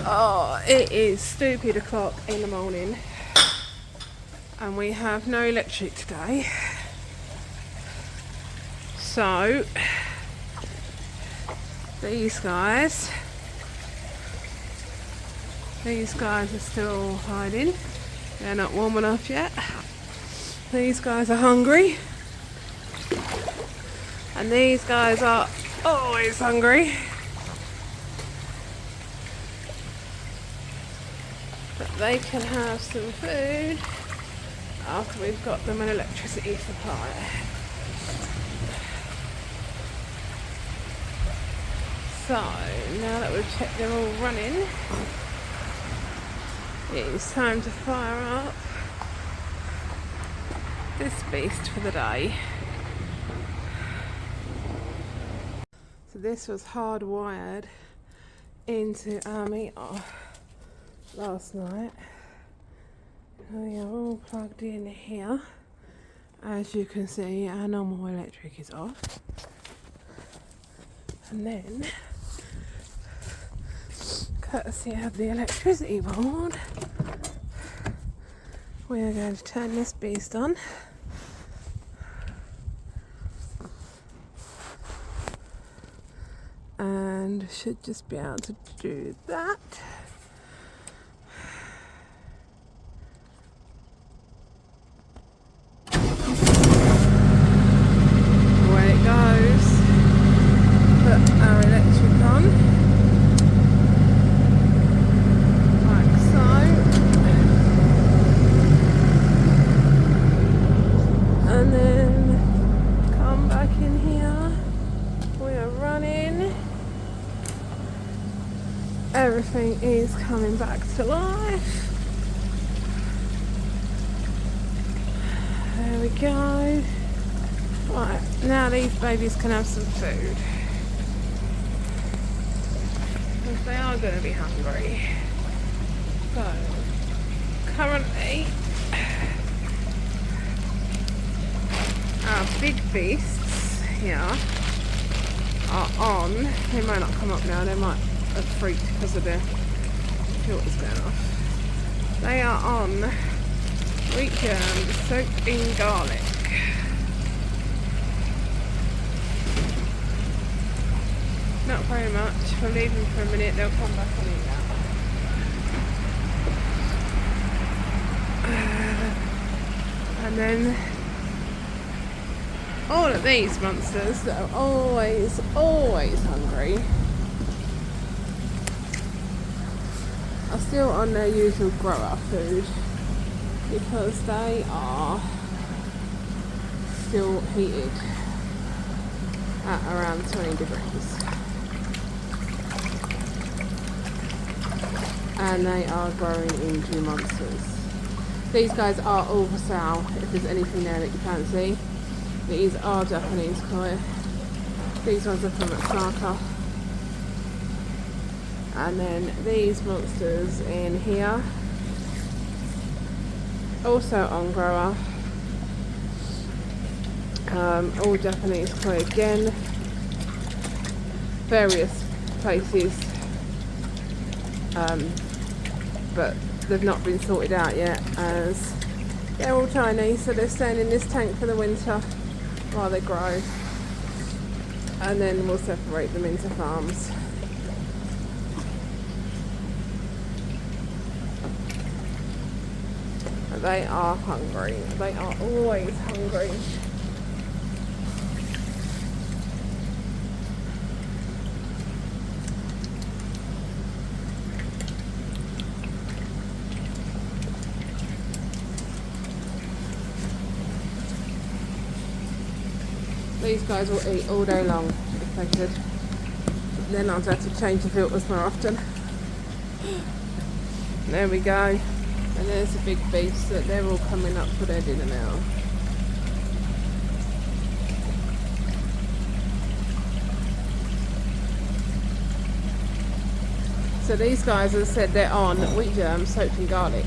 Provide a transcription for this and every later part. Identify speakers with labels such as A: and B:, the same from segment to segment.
A: Oh, it is stupid o'clock in the morning and we have no electric today. So, these guys are still hiding. They're not warm enough yet. These guys are hungry. And these guys are always hungry. But they can have some food after we've got them an electricity supply. So, now that we've checked they're all running, it's time to fire up this beast for the day. So this was hardwired into our meter last night. We are all plugged in here. As you can see, our normal electric is off. And then, courtesy of the electricity board, we are going to turn this beast on. And should just be able to do that. Away it goes. Put our electric on. Like so. And then come back in here. We are running. Everything is coming back to life. There we go. Right, now these babies can have some food. Because they are going to be hungry. So, currently, our big beasts here are on. They might not come up now, they might have freaked because of the filters going off. They are on wheat germ soaked in garlic. Not very much. We'll leave them for a minute, they'll come back and eat that. And then all of these monsters that are always hungry are still on their usual grower food because they are still heated at around 20 degrees. And they are growing into monsters. These guys are all for sale if there's anything there that you fancy. These are Japanese koi. These ones are from Osaka. And then these monsters in here, also on grower. All Japanese koi again. Various places. But they've not been sorted out yet as they're all Chinese, so they're staying in this tank for the winter while they grow, and then we'll separate them into farms. But they are hungry. They are always hungry. These guys will eat all day long if they could. Then I'll have to change the filters more often. There we go. And there's the big beast that they're all coming up for their dinner now. So these guys, as I said, they're on wheat germ soaked in garlic.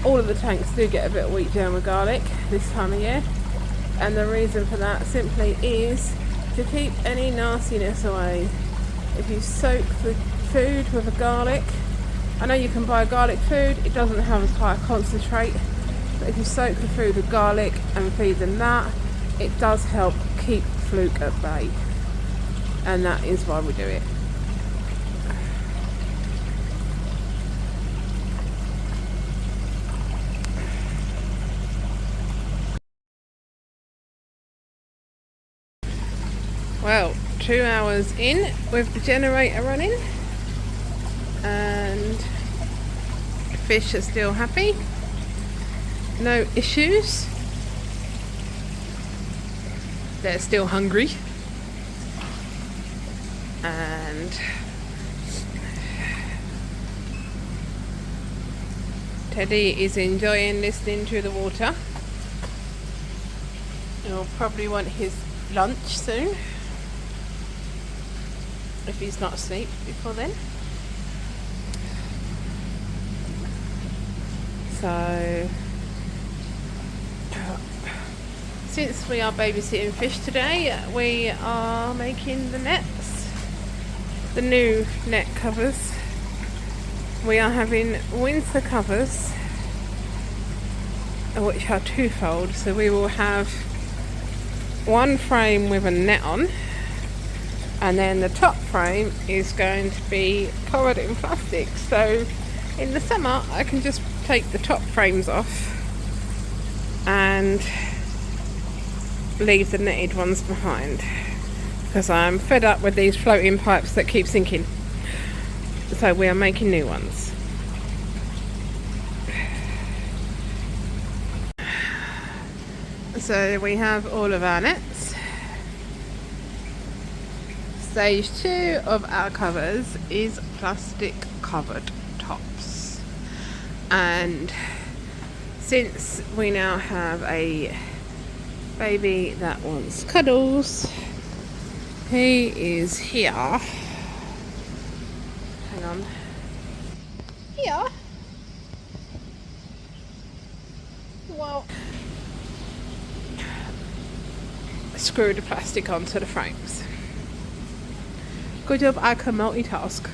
A: All of the tanks do get a bit of wheat germ with garlic this time of year. And the reason for that simply is to keep any nastiness away. If you soak the food with a garlic. I know you can buy garlic food, it doesn't have as high a concentrate, but if you soak the food with garlic and feed them that, it does help keep fluke at bay, and that is why we do it. Well, 2 hours in with the generator running, and fish are still happy, no issues, they're still hungry, and Teddy is enjoying listening to the water. He'll probably want his lunch soon, if he's not asleep before then. So, since we are babysitting fish today, we are making the nets, the new net covers. We are having winter covers, which are twofold. So we will have one frame with a net on, and then the top frame is going to be covered in plastic. So in the summer I can just take the top frames off and leave the netted ones behind, because I'm fed up with these floating pipes that keep sinking. So we are making new ones. So we have all of our nets. Stage 2 of our covers is plastic covered tops, and since we now have a baby that wants cuddles, he is here. Hang on. Here. Well, screw the plastic onto the frames. Good job, I can multitask.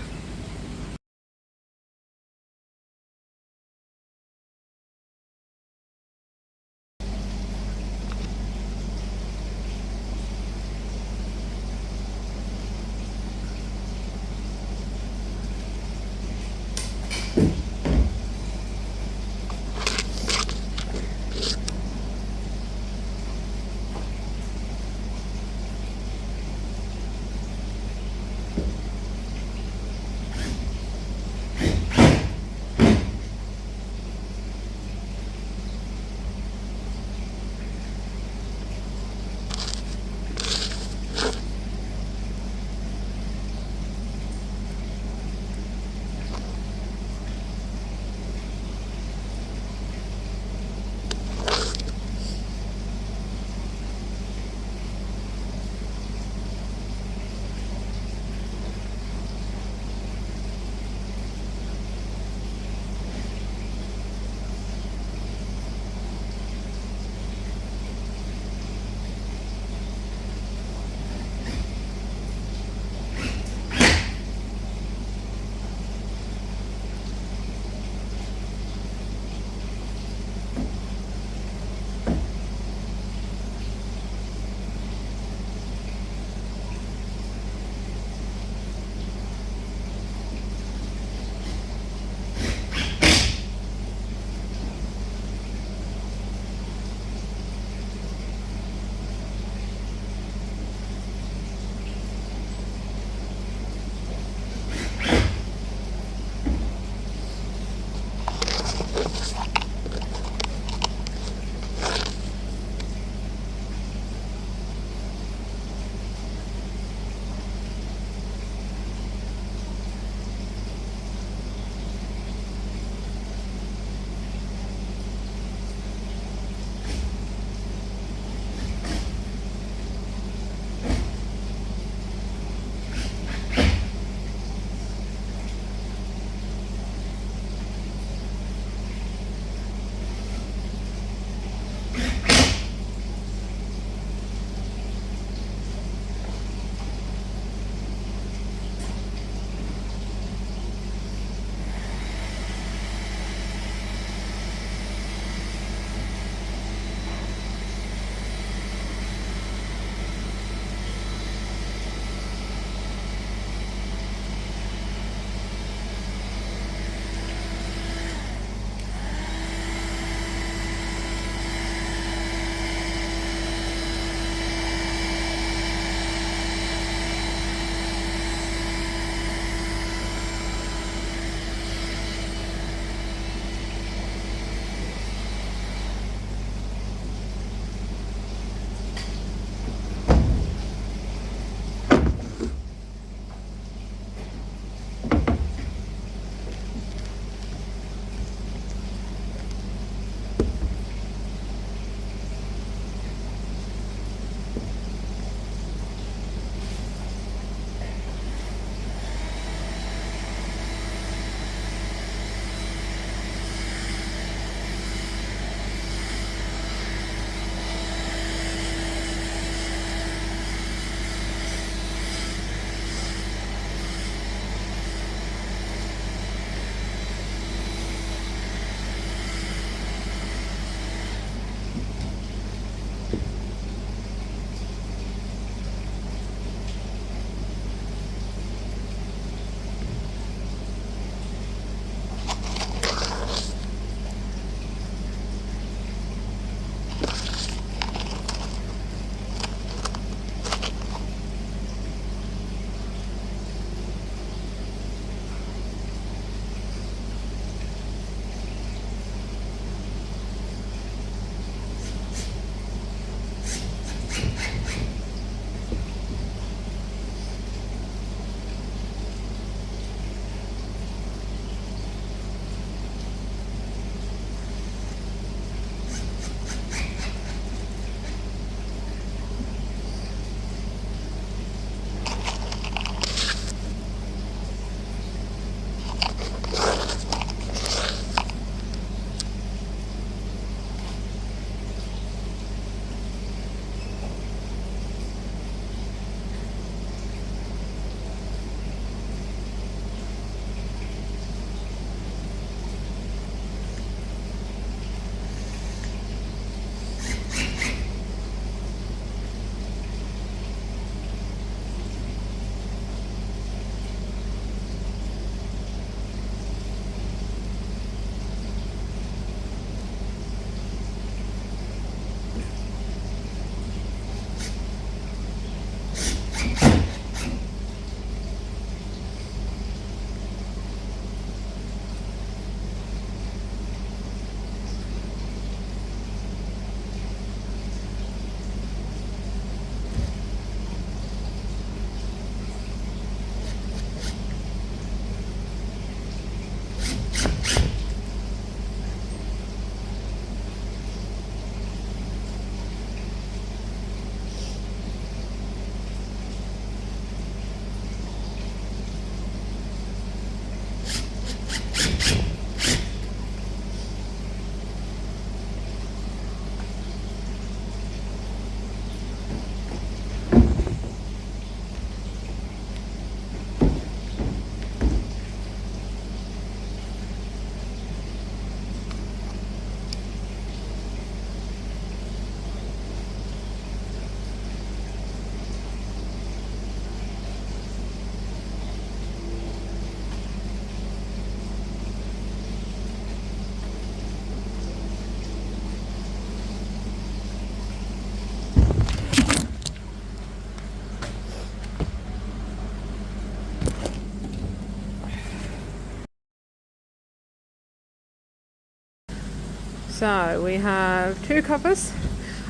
A: So we have 2 covers.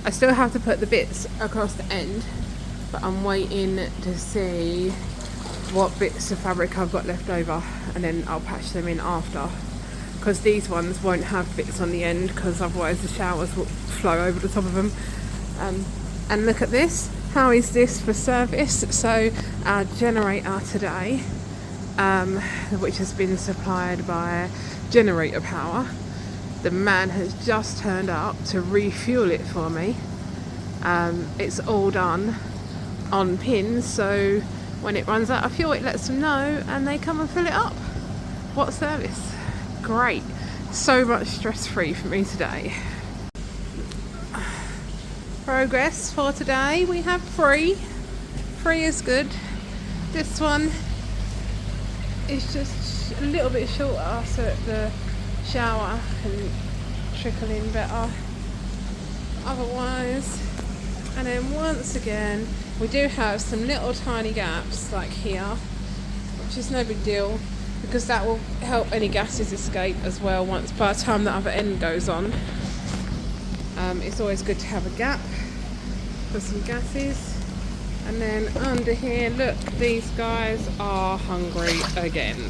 A: I still have to put the bits across the end, but I'm waiting to see what bits of fabric I've got left over, and then I'll patch them in after, because these ones won't have bits on the end, because otherwise the showers will flow over the top of them. And look at this. How is this for service? So our generator today, which has been supplied by Generator Power, the man has just turned up to refuel it for me. It's all done on pins, so when it runs out of fuel it lets them know and they come and fill it up. What service. Great. So much stress free for me today. Progress for today. We have 3. 3 is good. This one is just a little bit shorter so that the shower can trickle in better otherwise. And then once again we do have some little tiny gaps like here, which is no big deal because that will help any gases escape as well once by the time the other end goes on. It's always good to have a gap for some gases. And then under here, look, these guys are hungry again.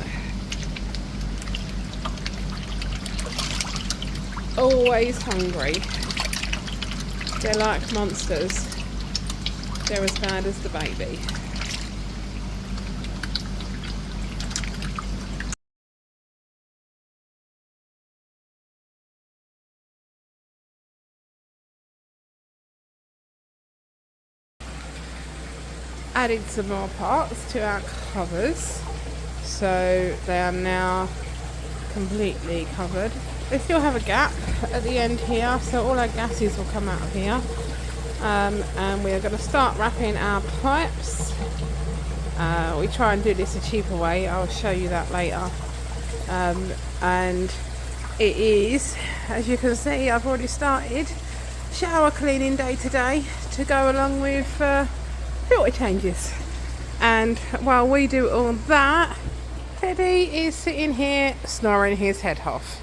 A: Always hungry. They're like monsters. They're as bad as the baby. Added some more parts to our covers, so they are now completely covered. They still have a gap at the end here, so all our gases will come out of here. And we are going to start wrapping our pipes. We try and do this a cheaper way. I'll show you that later. And it is, as you can see, I've already started shower cleaning day today to go along with filter changes. And while we do all that, Teddy is sitting here snoring his head off.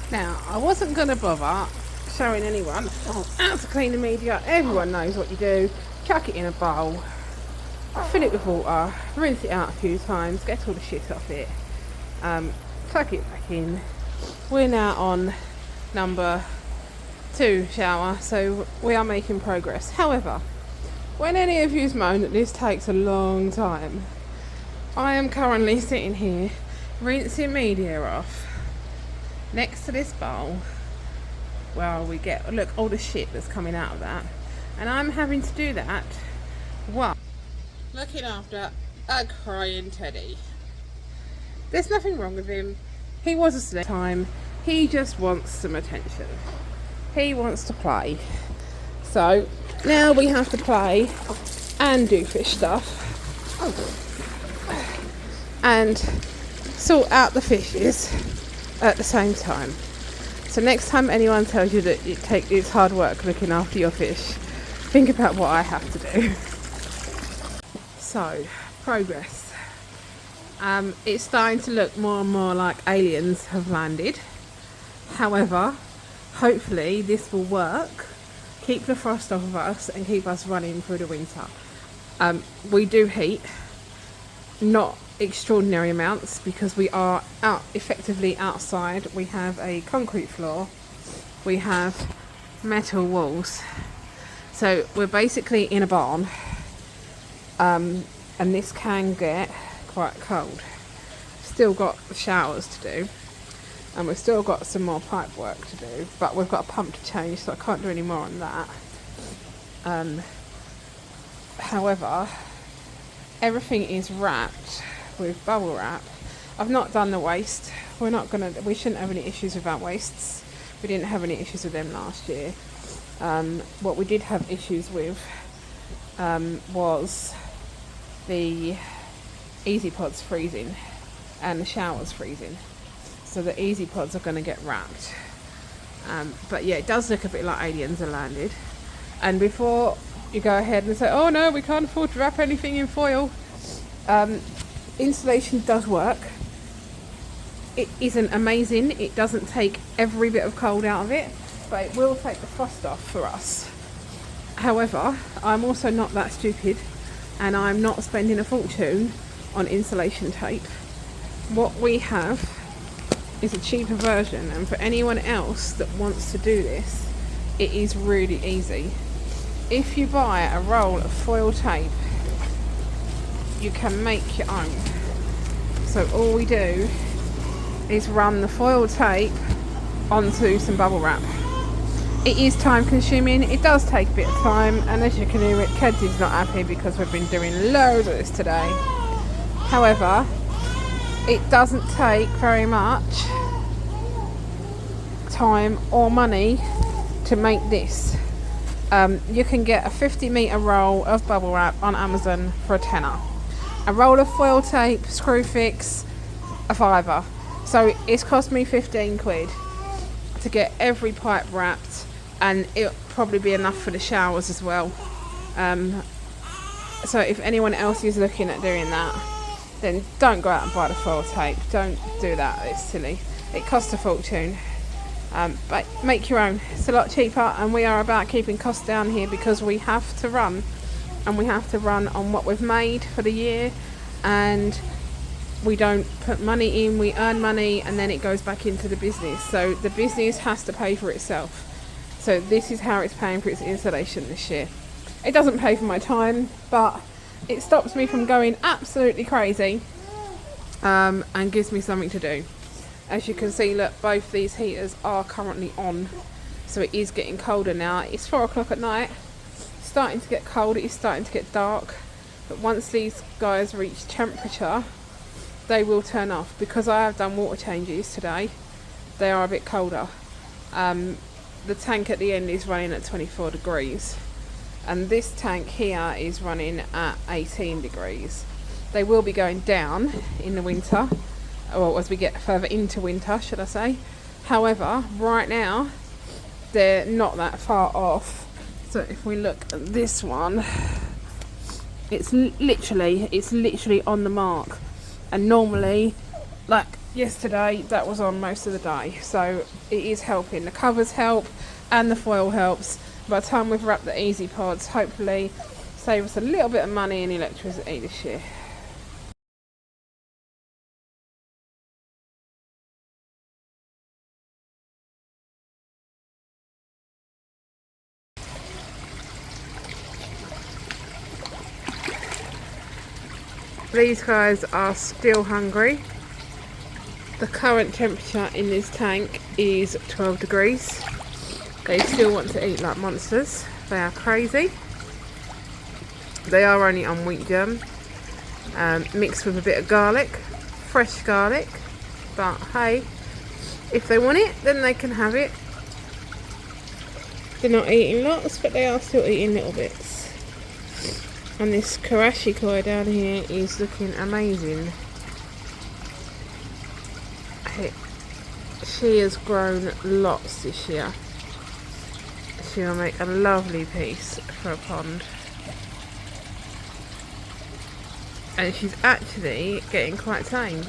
A: Now, I wasn't going to bother showing anyone how to clean the media. Everyone knows what you do. Chuck it in a bowl, fill it with water, rinse it out a few times, get all the shit off it, tuck it back in. We're now on number 2 shower, so we are making progress. However, when any of you moan that this takes a long time, I am currently sitting here rinsing media off next to this bowl while we get, look, all the shit that's coming out of that, and I'm having to do that while looking after a crying Teddy. There's nothing wrong with him. He was asleep time. He just wants some attention. He wants to play. So now we have to play and do fish stuff and sort out the fishes at the same time. So next time anyone tells you that it's hard work looking after your fish, think about what I have to do. So, progress. It's starting to look more and more like aliens have landed. However, hopefully this will work, keep the frost off of us and keep us running through the winter. We do heat, not extraordinary amounts, because we are effectively outside. We have a concrete floor, we have metal walls, so we're basically in a barn, and this can get quite cold. Still got the showers to do, and we've still got some more pipe work to do, but we've got a pump to change, so I can't do any more on that. However, everything is wrapped with bubble wrap. I've not done the waste. We shouldn't have any issues with our wastes. We didn't have any issues with them last year. What we did have issues with was the Easy Pods freezing and the showers freezing. So the Easy Pods are going to get wrapped. But yeah, it does look a bit like aliens are landed. And before you go ahead and say, oh no, we can't afford to wrap anything in foil, insulation does work. it isn't amazing. It doesn't take every bit of cold out of it, but it will take the frost off for us. However, I'm also not that stupid, and I'm not spending a fortune on insulation tape. What we have is a cheaper version, and for anyone else that wants to do this, it is really easy. If you buy a roll of foil tape, you can make your own. So all we do is run the foil tape onto some bubble wrap. It is time consuming, it does take a bit of time, and as you can hear it, Kedsy's not happy because we've been doing loads of this today. However, it doesn't take very much time or money to make this. You can get a 50-metre roll of bubble wrap on Amazon for a tenner. A roll of foil tape, Screwfix, a fiver. So it's cost me 15 quid to get every pipe wrapped, and it'll probably be enough for the showers as well. So if anyone else is looking at doing that, then don't go out and buy the foil tape. Don't do that, it's silly. It costs a fortune. But make your own. It's a lot cheaper, and we are about keeping costs down here because we have to run, and we have to run on what we've made for the year, and we don't put money in, we earn money, and then it goes back into the business. So the business has to pay for itself. So this is how it's paying for its installation this year. It doesn't pay for my time, but it stops me from going absolutely crazy, and gives me something to do. As you can see, look, both these heaters are currently on, so it is getting colder now. It's 4 o'clock at night, it's starting to get cold, it is starting to get dark, but once these guys reach temperature, they will turn off. Because I have done water changes today, they are a bit colder. The tank at the end is running at 24 degrees, and this tank here is running at 18 degrees. They will be going down in the winter, or as we get further into winter, should I say. However, right now they're not that far off. So if we look at this one, it's literally on the mark, and normally, like yesterday, that was on most of the day. So it is helping. The covers help and the foil helps. By the time we've wrapped the Easy Pods, hopefully save us a little bit of money in electricity this year. These guys are still hungry. The current temperature in this tank is 12 degrees. They still want to eat like monsters. They are crazy. They are only on wheat germ, mixed with a bit of garlic, fresh garlic. But hey, if they want it, then they can have it. They're not eating lots, but they are still eating little bits. And this Karashi koi down here is looking amazing. She has grown lots this year. She will make a lovely piece for a pond. And she's actually getting quite tame.